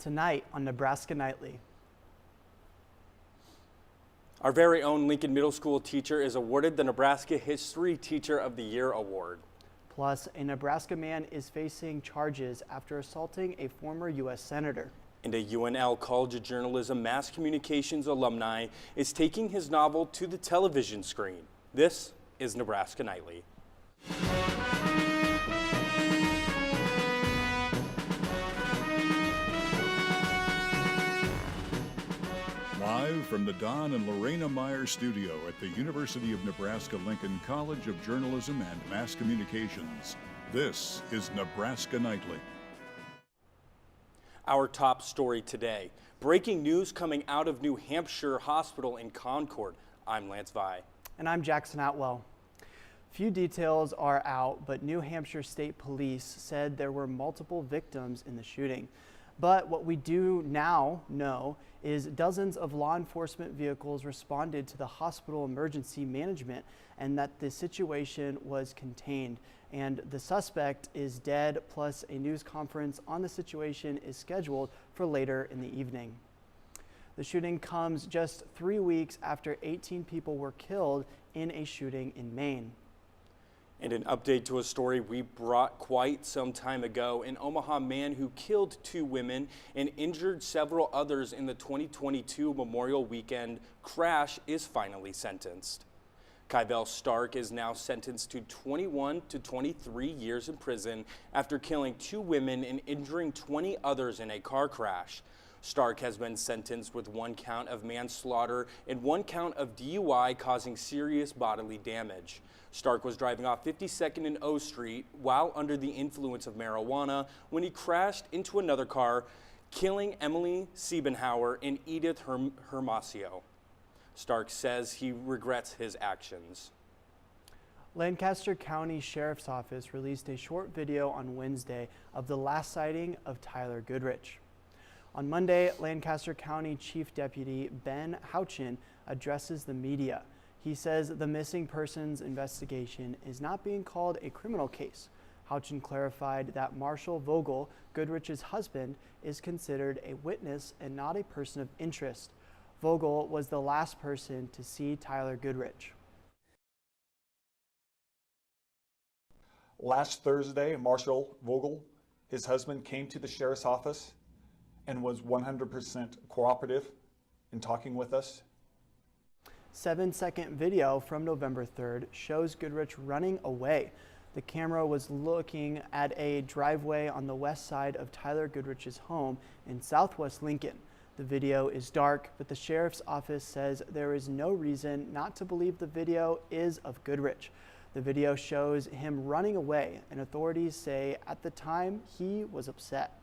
tonight on Nebraska Nightly. Our very own Lincoln Middle School teacher is awarded the Nebraska History Teacher of the Year award. Plus, a Nebraska man is facing charges after assaulting a former U.S. senator. And a UNL College of Journalism Mass Communications alumni is taking his novel to the television screen. This is Nebraska Nightly. Live from the Don and Lorena Meyer studio at the University of Nebraska-Lincoln College of Journalism and Mass Communications, this is Nebraska Nightly. Our top story today, breaking news coming out of New Hampshire Hospital in Concord. I'm Lance Vi. And I'm Jackson Atwell. Few details are out, but New Hampshire State Police said there were multiple victims in the shooting. But what we do now know is dozens of law enforcement vehicles responded to the hospital emergency management and that the situation was contained. And the suspect is dead, plus a news conference on the situation is scheduled for later in the evening. The shooting comes just 3 weeks after 18 people were killed in a shooting in Maine. And an update to a story we brought quite some time ago. An Omaha man who killed 2 women and injured several others in the 2022 Memorial Weekend crash is finally sentenced. Kybell Stark is now sentenced to 21 to 23 years in prison after killing 2 women and injuring 20 others in a car crash. Stark has been sentenced with 1 count of manslaughter and 1 count of DUI causing serious bodily damage. Stark was driving off 52nd and O Street while under the influence of marijuana when he crashed into another car, killing Emily Siebenhauer and Edith Hermosillo. Stark says he regrets his actions. Lancaster County Sheriff's Office released a short video on Wednesday of the last sighting of Tyler Goodrich. On Monday, Lancaster County Chief Deputy Ben Houchin addresses the media. He says the missing persons investigation is not being called a criminal case. Houchin clarified that Marshall Vogel, Goodrich's husband, is considered a witness and not a person of interest. Vogel was the last person to see Tyler Goodrich. Last Thursday, Marshall Vogel, his husband, came to the sheriff's office and was 100% cooperative in talking with us. 7-second video from November 3rd shows Goodrich running away. The camera was looking at a driveway on the west side of Tyler Goodrich's home in southwest Lincoln. The video is dark, but the sheriff's office says there is no reason not to believe the video is of Goodrich. The video shows him running away, and authorities say at the time he was upset.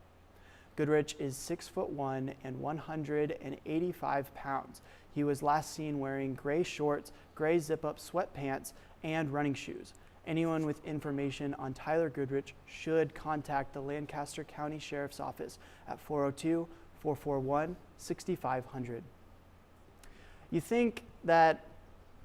Goodrich is 6'1" and 185 pounds. He was last seen wearing gray shorts, gray zip-up sweatpants, and running shoes. Anyone with information on Tyler Goodrich should contact the Lancaster County Sheriff's Office at 402-441-6500. You think that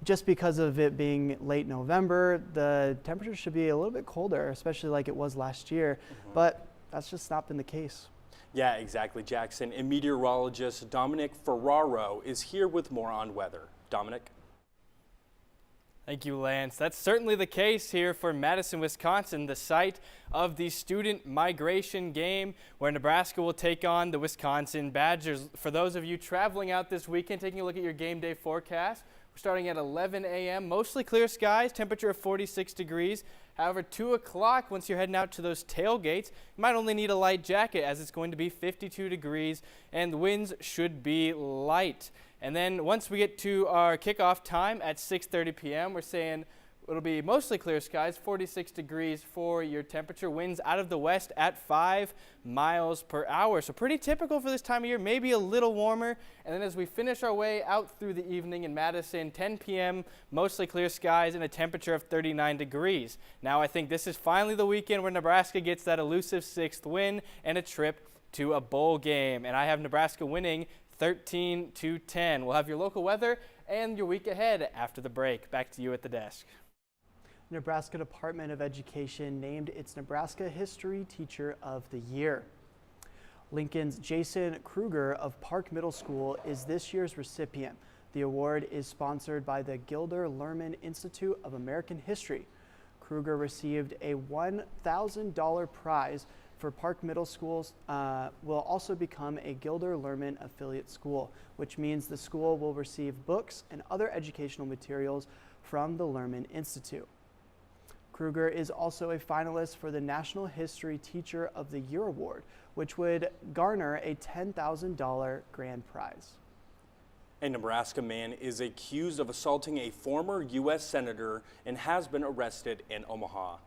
just because of it being late November, the temperature should be a little bit colder, especially like it was last year, but that's just not been the case. Yeah, exactly, Jackson. And meteorologist Dominic Ferraro is here with more on weather. Dominic? Thank you, Lance. That's certainly the case here for Madison, Wisconsin, the site of the student migration game where Nebraska will take on the Wisconsin Badgers. For those of you traveling out this weekend, taking a look at your game day forecast, we're starting at 11 a.m., mostly clear skies, temperature of 46 degrees. However, 2 o'clock, once you're heading out to those tailgates, you might only need a light jacket as it's going to be 52 degrees and the winds should be light. And then once we get to our kickoff time at 6:30 p.m., we're saying it'll be mostly clear skies, 46 degrees for your temperature, winds out of the west at 5 miles per hour. So pretty typical for this time of year, maybe a little warmer. And then as we finish our way out through the evening in Madison, 10 p.m., mostly clear skies and a temperature of 39 degrees. Now I think this is finally the weekend where Nebraska gets that elusive 6th win and a trip to a bowl game. And I have Nebraska winning 13-10. We'll have your local weather and your week ahead after the break. Back to you at the desk. Nebraska Department of Education named its Nebraska History Teacher of the Year. Lincoln's Jason Kruger of Park Middle School is this year's recipient. The award is sponsored by the Gilder Lehrman Institute of American History. Kruger received a $1,000 prize for Park Middle Schools, will also become a Gilder Lehrman affiliate school, which means the school will receive books and other educational materials from the Lehrman Institute. Kruger is also a finalist for the National History Teacher of the Year Award, which would garner a $10,000 grand prize. A Nebraska man is accused of assaulting a former U.S. senator and has been arrested in Omaha.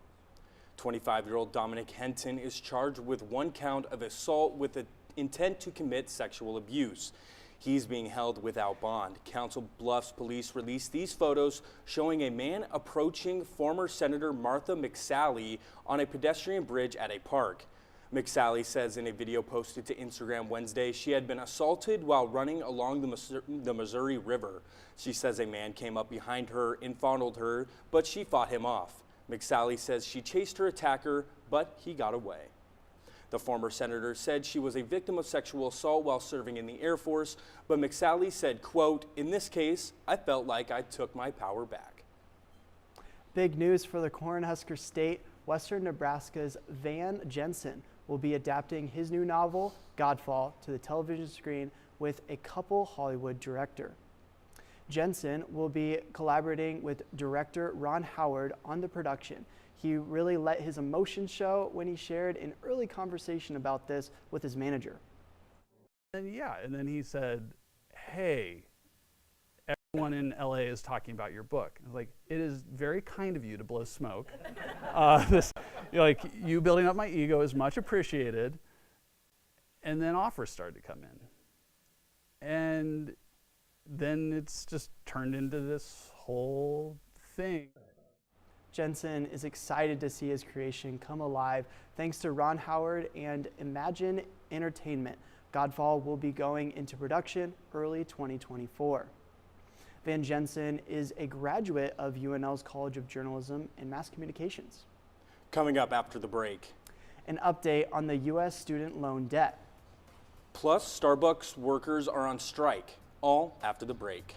25-year-old Dominic Henton is charged with 1 count of assault with the intent to commit sexual abuse. He's being held without bond. Council Bluffs police released these photos showing a man approaching former Senator Martha McSally on a pedestrian bridge at a park. McSally says in a video posted to Instagram Wednesday she had been assaulted while running along the Missouri River. She says a man came up behind her and fondled her, but she fought him off. McSally says she chased her attacker, but he got away. The former senator said she was a victim of sexual assault while serving in the Air Force, but McSally said, quote, "In this case, I felt like I took my power back." Big news for the Cornhusker State. Western Nebraska's Van Jensen will be adapting his new novel, Godfall, to the television screen with a couple Hollywood director. Jensen will be collaborating with director Ron Howard on the production. He really let his emotions show when he shared an early conversation about this with his manager. And then he said, "Hey, everyone in LA is talking about your book." I was like, "It is very kind of you to blow smoke. You building up my ego is much appreciated." And then offers started to come in. And then it's just turned into this whole thing. Jensen is excited to see his creation come alive thanks to Ron Howard and Imagine Entertainment. Godfall will be going into production early 2024. Van Jensen is a graduate of UNL's College of Journalism and Mass Communications. Coming up after the break. An update on the U.S. student loan debt. Plus, Starbucks workers are on strike, all after the break.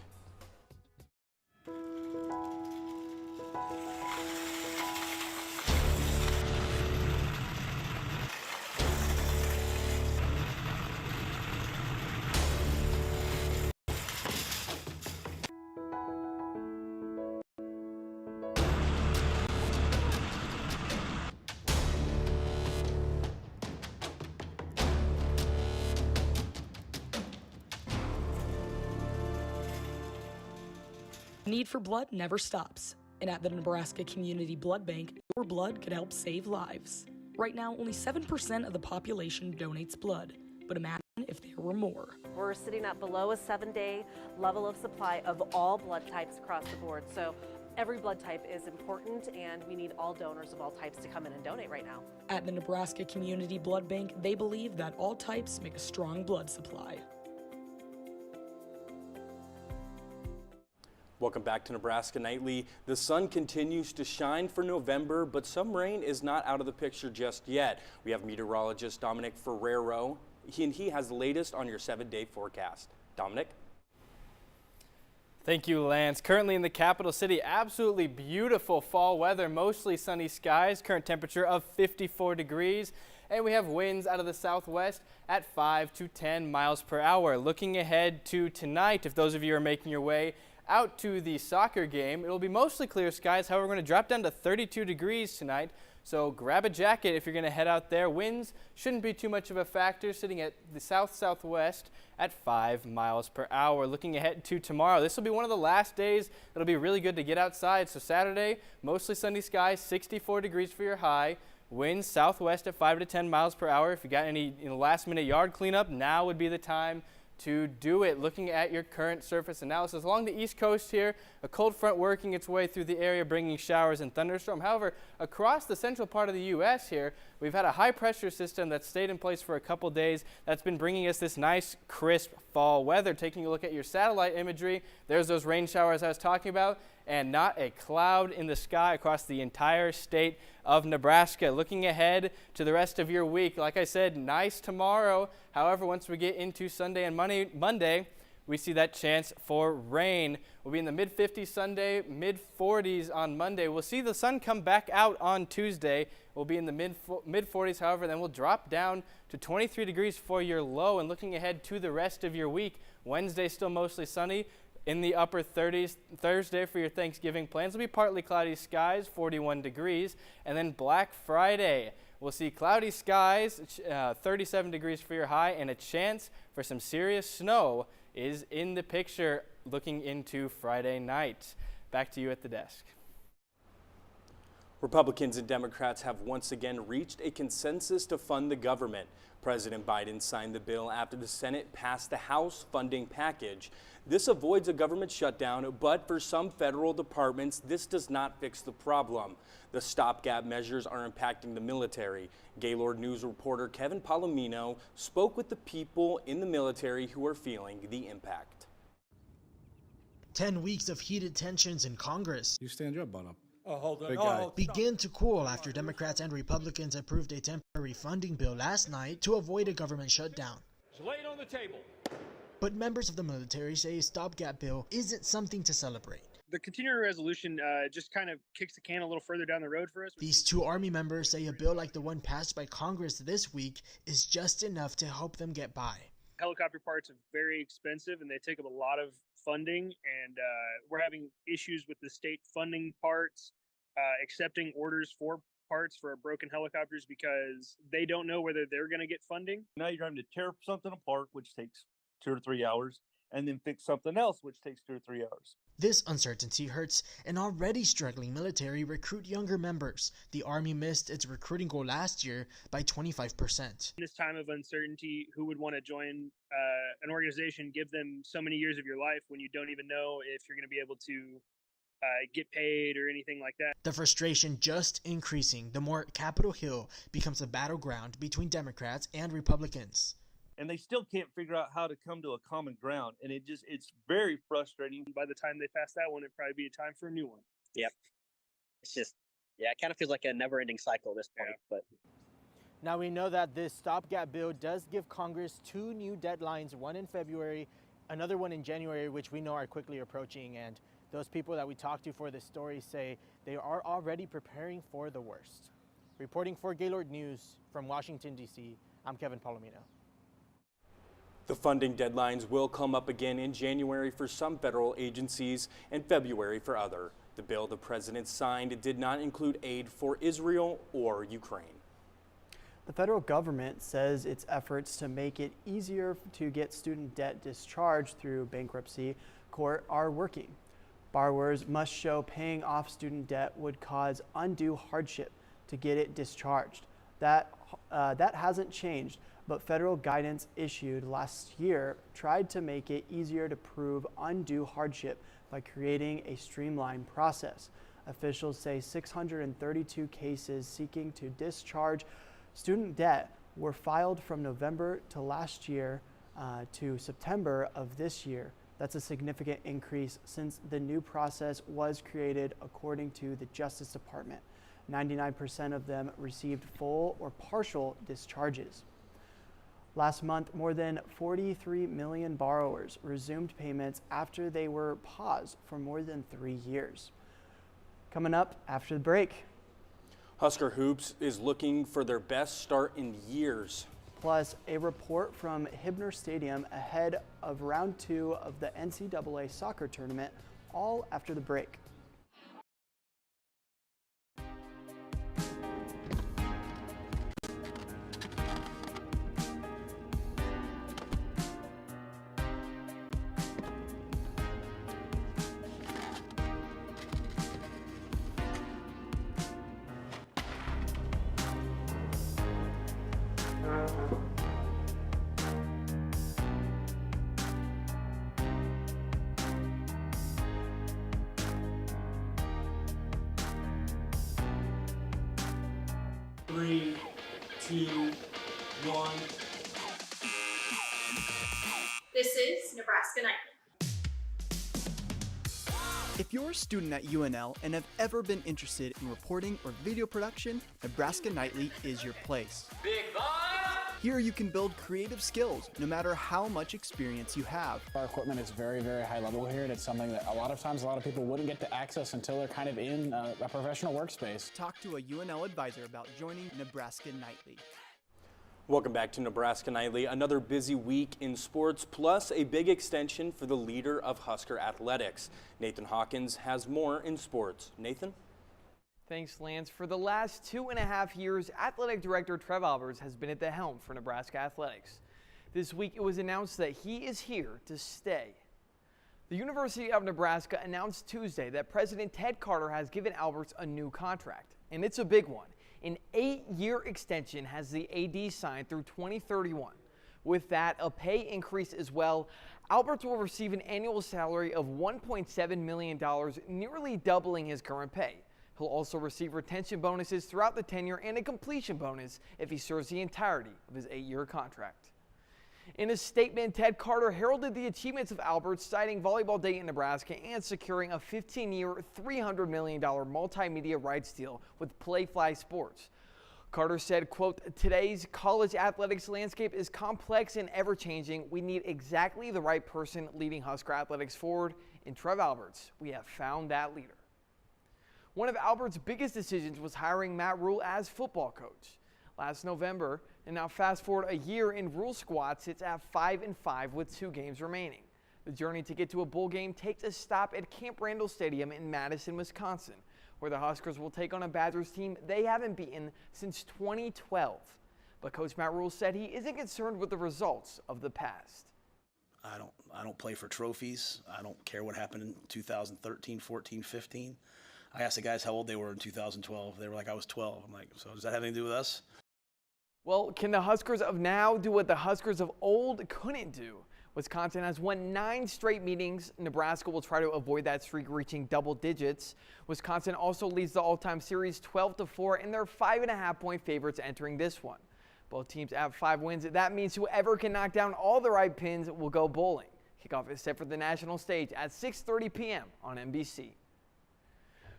Need for blood never stops. And at the Nebraska Community Blood Bank, your blood could help save lives. Right now, only 7% of the population donates blood. But imagine if there were more. We're sitting at below a 7-day level of supply of all blood types across the board. So every blood type is important, and we need all donors of all types to come in and donate right now. At the Nebraska Community Blood Bank, they believe that all types make a strong blood supply. Welcome back to Nebraska Nightly. The sun continues to shine for November, but some rain is not out of the picture just yet. We have meteorologist Dominic Ferrero, and he has the latest on your 7-day forecast. Dominic? Thank you, Lance. Currently in the capital city, absolutely beautiful fall weather, mostly sunny skies, current temperature of 54 degrees, and we have winds out of the southwest at 5 to 10 miles per hour. Looking ahead to tonight, if those of you are making your way out to the soccer game, it'll be mostly clear skies. However, we're going to drop down to 32 degrees tonight, so grab a jacket if you're going to head out there. Winds shouldn't be too much of a factor, sitting at the south-southwest at 5 miles per hour. Looking ahead to tomorrow, this will be one of the last days that'll be really good to get outside. So Saturday, mostly sunny skies, 64 degrees for your high. Winds southwest at 5 to 10 miles per hour. If you got any last-minute yard cleanup, now would be the time to do it. Looking at your current surface analysis along the east coast here, a cold front working its way through the area, bringing showers and thunderstorm. However, across the central part of the U.S. here, we've had a high pressure system that's stayed in place for a couple days that's been bringing us this nice crisp fall weather. Taking a look at your satellite imagery, there's those rain showers I was talking about, and not a cloud in the sky across the entire state of Nebraska. Looking ahead to the rest of your week, like I said, nice tomorrow. However, once we get into Sunday and Monday, we see that chance for rain. We'll be in the mid-50s Sunday, mid-40s on Monday. We'll see the sun come back out on Tuesday. We'll be in the mid-40s, however, then we'll drop down to 23 degrees for your low. And looking ahead to the rest of your week, Wednesday still mostly sunny, in the upper 30s. Thursday for your Thanksgiving plans will be partly cloudy skies, 41 degrees. And then Black Friday, we'll see cloudy skies, 37 degrees for your high, and a chance for some serious snow is in the picture looking into Friday night. Back to you at the desk. Republicans and Democrats have once again reached a consensus to fund the government. President Biden signed the bill after the Senate passed the House funding package. This avoids a government shutdown, but for some federal departments, this does not fix the problem. The stopgap measures are impacting the military. Gaylord News reporter Kevin Palomino spoke with the people in the military who are feeling the impact. 10 weeks of heated tensions in Congress. You stand your butt up. Oh, hold on. Big guy. Begin to cool after Democrats and Republicans approved a temporary funding bill last night to avoid a government shutdown. It's laid on the table. But members of the military say a stopgap bill isn't something to celebrate. The continuing resolution just kind of kicks the can a little further down the road for us. These two Army members say a bill like the one passed by Congress this week is just enough to help them get by. Helicopter parts are very expensive and they take up a lot of funding, and we're having issues with the state funding parts, accepting orders for parts for broken helicopters because they don't know whether they're going to get funding. Now you're having to tear something apart, which takes 2 or 3 hours, and then fix something else, which takes 2 or 3 hours. This uncertainty hurts an already struggling military recruit younger members. The Army missed its recruiting goal last year by 25%. In this time of uncertainty, who would want to join an organization, give them so many years of your life when you don't even know if you're going to be able to get paid or anything like that? The frustration just increasing the more Capitol Hill becomes a battleground between Democrats and Republicans. And they still can't figure out how to come to a common ground. And it's very frustrating. By the time they pass that one, it'd probably be a time for a new one. Yep. It's just, it kind of feels like a never-ending cycle at this point. Yeah. But now we know that this stopgap bill does give Congress 2 new deadlines, one in February, another one in January, which we know are quickly approaching. And those people that we talked to for this story say they are already preparing for the worst. Reporting for Gaylord News from Washington, D.C., I'm Kevin Palomino. The funding deadlines will come up again in January for some federal agencies and February for other. The bill the president signed did not include aid for Israel or Ukraine. The federal government says its efforts to make it easier to get student debt discharged through bankruptcy court are working. Borrowers must show paying off student debt would cause undue hardship to get it discharged. That hasn't changed, but federal guidance issued last year tried to make it easier to prove undue hardship by creating a streamlined process. Officials say 632 cases seeking to discharge student debt were filed from November to last year to September of this year. That's a significant increase since the new process was created, according to the Justice Department. 99% of them received full or partial discharges. Last month, more than 43 million borrowers resumed payments after they were paused for more than 3 years. Coming up after the break. Husker Hoops is looking for their best start in years. Plus, a report from Hibner Stadium ahead of round 2 of the NCAA soccer tournament, all after the break. Three, 2, 1. This is Nebraska Nightly. If you're a student at UNL and have ever been interested in reporting or video production, Nebraska Nightly is your place. Here you can build creative skills no matter how much experience you have. Our equipment is very, very high level here, and it's something that a lot of times a lot of people wouldn't get to access until they're kind of in a professional workspace. Talk to a UNL advisor about joining Nebraska Nightly. Welcome back to Nebraska Nightly. Another busy week in sports, plus a big extension for the leader of Husker athletics. Nathan Hawkins has more in sports. Nathan? Thanks, Lance. For the last 2.5 years, Athletic Director Trev Alberts has been at the helm for Nebraska Athletics. This week, it was announced that he is here to stay. The University of Nebraska announced Tuesday that President Ted Carter has given Alberts a new contract, and it's a big one. An 8-year extension has the AD signed through 2031. With that, a pay increase as well. Alberts will receive an annual salary of $1.7 million, nearly doubling his current pay. He'll also receive retention bonuses throughout the tenure and a completion bonus if he serves the entirety of his 8-year contract. In a statement, Ted Carter heralded the achievements of Alberts, citing Volleyball Day in Nebraska and securing a 15-year, $300 million multimedia rights deal with Playfly Sports. Carter said, quote, "Today's college athletics landscape is complex and ever-changing. We need exactly the right person leading Husker athletics forward. In Trev Alberts, we have found that leader." One of Alberts' biggest decisions was hiring Matt Rule as football coach last November, and now fast forward a year and Rule's squad sits at 5-5 with 2 games remaining. The journey to get to a bowl game takes a stop at Camp Randall Stadium in Madison, Wisconsin, where the Huskers will take on a Badgers team they haven't beaten since 2012. But Coach Matt Rule said he isn't concerned with the results of the past. I don't play for trophies. I don't care what happened in 2013, 14, 15. I asked the guys how old they were in 2012. They were like, I was 12. I'm like, so does that have anything to do with us? Well, can the Huskers of now do what the Huskers of old couldn't do? Wisconsin has won 9 straight meetings. Nebraska will try to avoid that streak reaching double digits. Wisconsin also leads the all-time series 12-4, and they're 5.5-point favorites entering this one. Both teams have 5 wins. That means whoever can knock down all the right pins will go bowling. Kickoff is set for the national stage at 6:30 p.m. on NBC.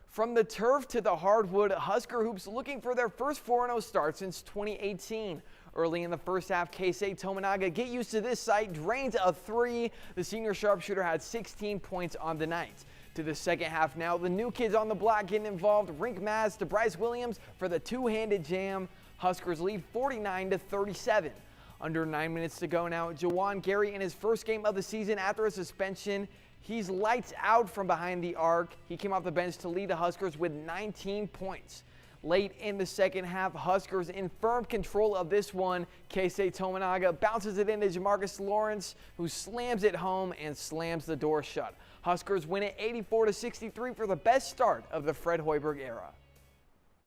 From the turf to the hardwood, Husker hoops looking for their first 4-0 start since 2018. Early in the first half, Keisei Tominaga, get used to this sight, drains a 3. The senior sharpshooter had 16 points on the night. To the second half now, the new kids on the block getting involved. Rink Maz to Bryce Williams for the two-handed jam. Huskers lead 49-37. Under 9 minutes to go now. Jawan Gary in his first game of the season after a suspension. He's lights out from behind the arc. He came off the bench to lead the Huskers with 19 points. Late in the second half, Huskers in firm control of this one. Keisei Tominaga bounces it into Jamarcus Lawrence, who slams it home and slams the door shut. Huskers win it 84-63 for the best start of the Fred Hoiberg era.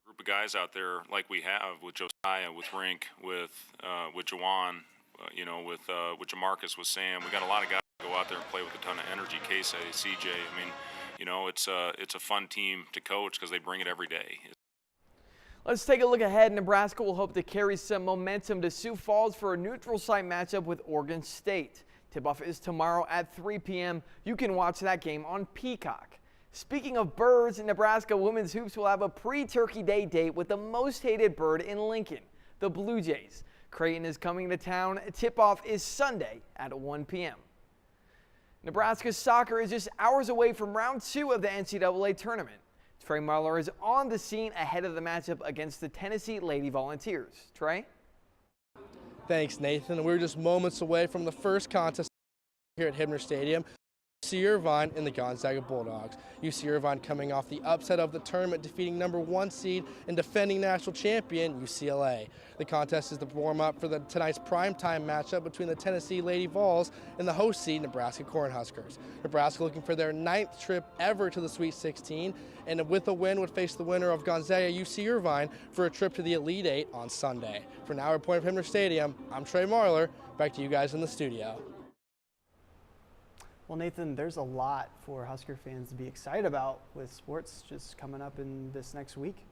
Group of guys out there like we have with Josiah, with Rink, with Jawan, with Jamarcus, with Sam. We got a lot of guys go out there and play with a ton of energy. Casey, CJ, I mean, it's a fun team to coach because they bring it every day. Let's take a look ahead. Nebraska will hope to carry some momentum to Sioux Falls for a neutral site matchup with Oregon State. Tip-off is tomorrow at 3 p.m. You can watch that game on Peacock. Speaking of birds, Nebraska women's hoops will have a pre-Turkey Day date with the most hated bird in Lincoln, the Blue Jays. Creighton is coming to town. Tip-off is Sunday at 1 p.m. Nebraska soccer is just hours away from round 2 of the NCAA tournament. Trey Marler is on the scene ahead of the matchup against the Tennessee Lady Volunteers. Trey? Thanks, Nathan. We're just moments away from the first contest here at Hibner Stadium. UC Irvine and the Gonzaga Bulldogs. UC Irvine coming off the upset of the tournament, defeating #1 seed and defending national champion UCLA. The contest is the warm-up for tonight's primetime matchup between the Tennessee Lady Vols and the host seed Nebraska Cornhuskers. Nebraska looking for their 9th trip ever to the Sweet 16, and with a win would face the winner of Gonzaga UC Irvine for a trip to the Elite 8 on Sunday. For now, reporting from Hibner Stadium, I'm Trey Marler. Back to you guys in the studio. Well, Nathan, there's a lot for Husker fans to be excited about with sports just coming up in this next week.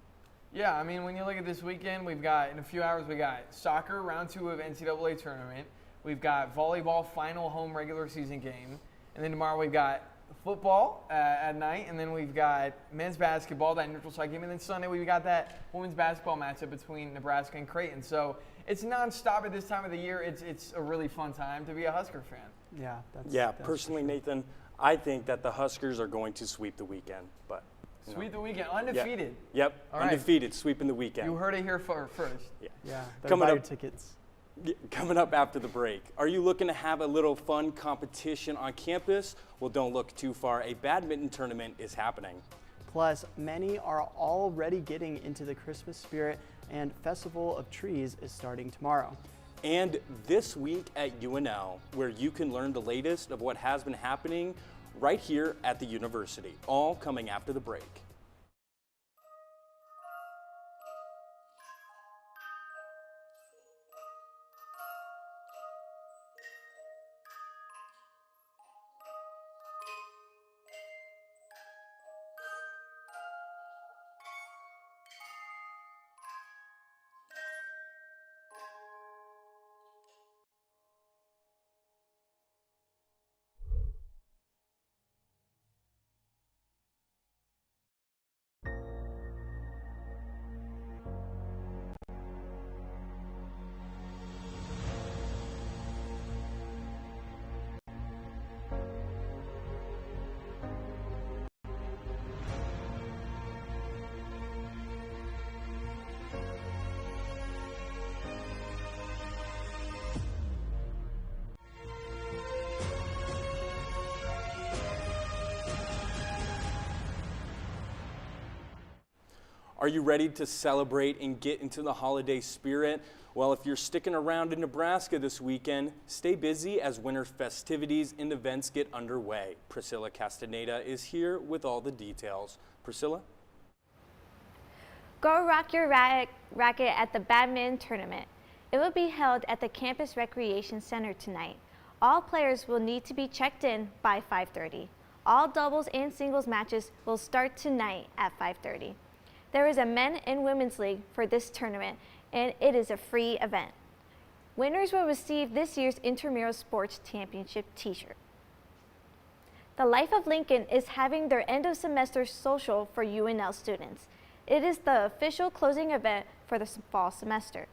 Yeah, I mean, when you look at this weekend, we've got, in a few hours, we got soccer, round 2 of NCAA tournament. We've got volleyball, final home regular season game. And then tomorrow we've got football at night. And then we've got men's basketball, that neutral site game. And then Sunday we've got that women's basketball matchup between Nebraska and Creighton. So it's nonstop at this time of the year. It's a really fun time to be a Husker fan. Yeah, that's personally, sure. Nathan, I think that the Huskers are going to sweep the weekend. But sweep the weekend, undefeated. Yep, all undefeated, right. Sweeping the weekend. You heard it here first. Yeah. Coming buy up, your tickets. Coming up after the break, are you looking to have a little fun competition on campus? Well, don't look too far. A badminton tournament is happening. Plus, many are already getting into the Christmas spirit, and Festival of Trees is starting tomorrow. And this week at UNL, where you can learn the latest of what has been happening right here at the university, all coming after the break. Are you ready to celebrate and get into the holiday spirit? Well, if you're sticking around in Nebraska this weekend, stay busy as winter festivities and events get underway. Priscilla Castaneda is here with all the details. Priscilla? Go rock your racket at the badminton tournament. It will be held at the Campus Recreation Center tonight. All players will need to be checked in by 5:30. All doubles and singles matches will start tonight at 5:30. There is a men and women's league for this tournament, and it is a free event. Winners will receive this year's Intramural Sports Championship t-shirt. The Life of Lincoln is having their end of semester social for UNL students. It is the official closing event for the fall semester.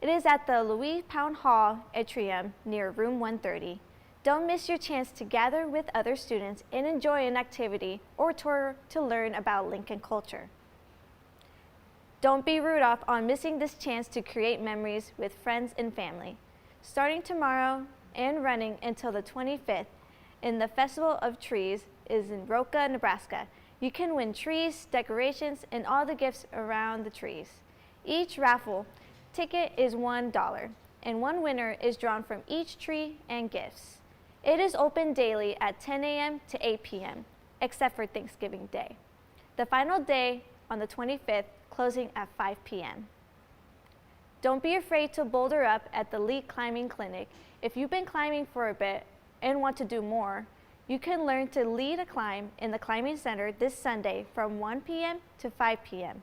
It is at the Louis Pound Hall atrium near room 130. Don't miss your chance to gather with other students and enjoy an activity or tour to learn about Lincoln culture. Don't be rude off on missing this chance to create memories with friends and family. Starting tomorrow and running until the 25th, in the Festival of Trees is in Roca, Nebraska. You can win trees, decorations, and all the gifts around the trees. Each raffle ticket is $1, and one winner is drawn from each tree and gifts. It is open daily at 10 a.m. to 8 p.m., except for Thanksgiving Day. The final day on the 25th, closing at 5 p.m. Don't be afraid to boulder up at the Lead Climbing Clinic. If you've been climbing for a bit and want to do more, you can learn to lead a climb in the Climbing Center this Sunday from 1 p.m. to 5 p.m.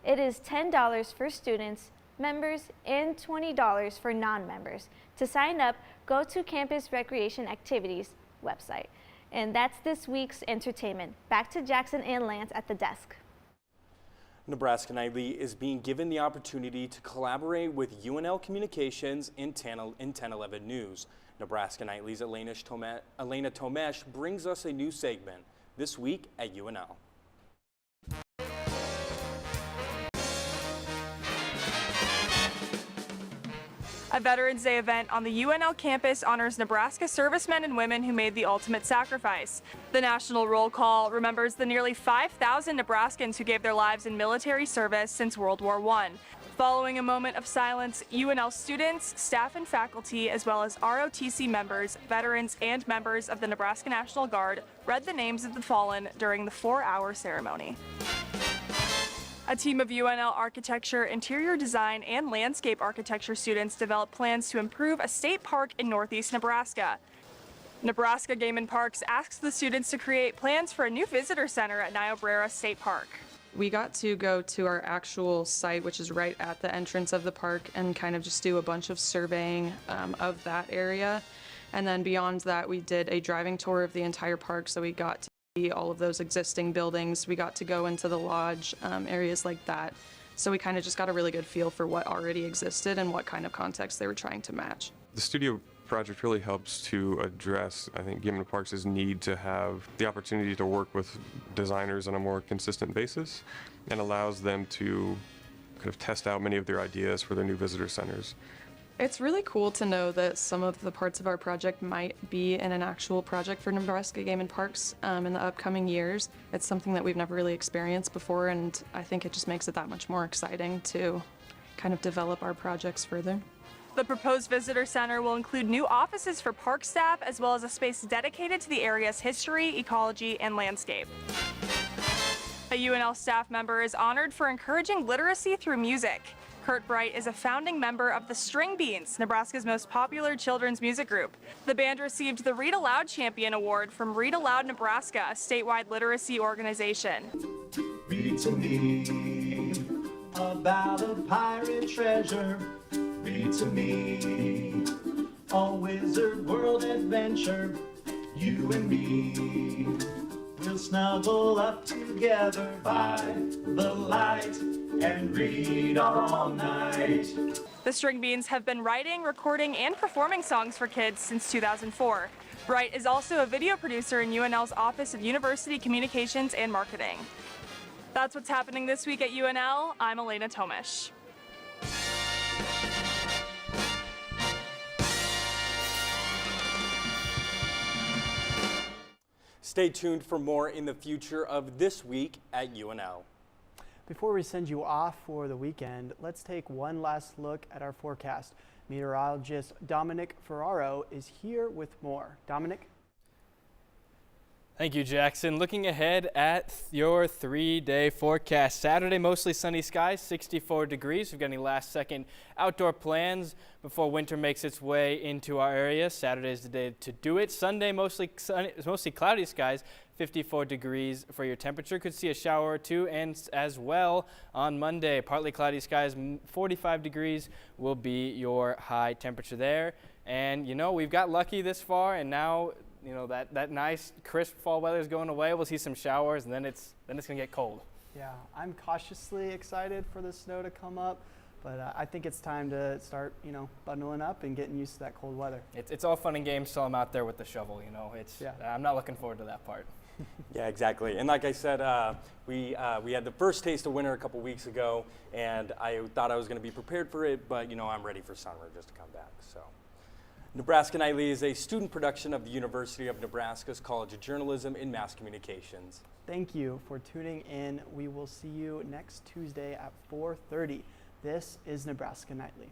It is $10 for students, members, and $20 for non-members. To sign up, go to Campus Recreation Activities website. And that's this week's entertainment. Back to Jackson and Lance at the desk. Nebraska Nightly is being given the opportunity to collaborate with UNL Communications in 1011 News. Nebraska Nightly's Elena Tomesh brings us a new segment this week at UNL. A Veterans Day event on the UNL campus honors Nebraska servicemen and women who made the ultimate sacrifice. The National Roll Call remembers the nearly 5,000 Nebraskans who gave their lives in military service since World War I. Following a moment of silence, UNL students, staff and faculty, as well as ROTC members, veterans, and members of the Nebraska National Guard read the names of the fallen during the 4-hour ceremony. A team of UNL architecture, interior design, and landscape architecture students developed plans to improve a state park in northeast Nebraska. Nebraska Game and Parks asks the students to create plans for a new visitor center at Niobrara State Park. We got to go to our actual site, which is right at the entrance of the park, and kind of just do a bunch of surveying of that area. And then beyond that, we did a driving tour of the entire park, so we got to see all of those existing buildings. We got to go into the lodge, areas like that. So we kind of just got a really good feel for what already existed and what kind of context they were trying to match. The studio project really helps to address, I think, Gimlin Parks' need to have the opportunity to work with designers on a more consistent basis, and allows them to kind of test out many of their ideas for their new visitor centers. It's really cool to know that some of the parts of our project might be in an actual project for Nebraska Game and Parks in the upcoming years. It's something that we've never really experienced before, and I think it just makes it that much more exciting to kind of develop our projects further. The proposed visitor center will include new offices for park staff, as well as a space dedicated to the area's history, ecology, and landscape. A UNL staff member is honored for encouraging literacy through music. Kurt Bright is a founding member of the String Beans, Nebraska's most popular children's music group. The band received the Read Aloud Champion Award from Read Aloud Nebraska, a statewide literacy organization. Read to me about a pirate treasure. Read to me a wizard world adventure. You and me will snuggle up together by the light and read all night. The String Beans have been writing, recording, and performing songs for kids since 2004. Bright is also a video producer in UNL's Office of University Communications and Marketing. That's what's happening this week at UNL. I'm Elena Tomish. Stay tuned for more in the future of This Week at UNL. Before we send you off for the weekend, let's take one last look at our forecast. Meteorologist Dominic Ferraro is here with more. Dominic? Thank you, Jackson. Looking ahead at your 3-day forecast. Saturday, mostly sunny skies, 64 degrees. We've got any last-second outdoor plans before winter makes its way into our area. Saturday is the day to do it. Sunday, mostly cloudy skies, 54 degrees for your temperature. Could see a shower or two, and as well on Monday, partly cloudy skies, 45 degrees will be your high temperature there. And, you know, we've got lucky this far, and now you know, that nice crisp fall weather is going away. We'll see some showers, and then it's going to get cold. Yeah, I'm cautiously excited for the snow to come up, but I think it's time to start, you know, bundling up and getting used to that cold weather. It's all fun and games till I'm out there with the shovel, you know. I'm not looking forward to that part. Yeah, exactly. And like I said, we had the first taste of winter a couple weeks ago, and I thought I was going to be prepared for it, but, you know, I'm ready for summer just to come back, so. Nebraska Nightly is a student production of the University of Nebraska's College of Journalism and Mass Communications. Thank you for tuning in. We will see you next Tuesday at 4:30. This is Nebraska Nightly.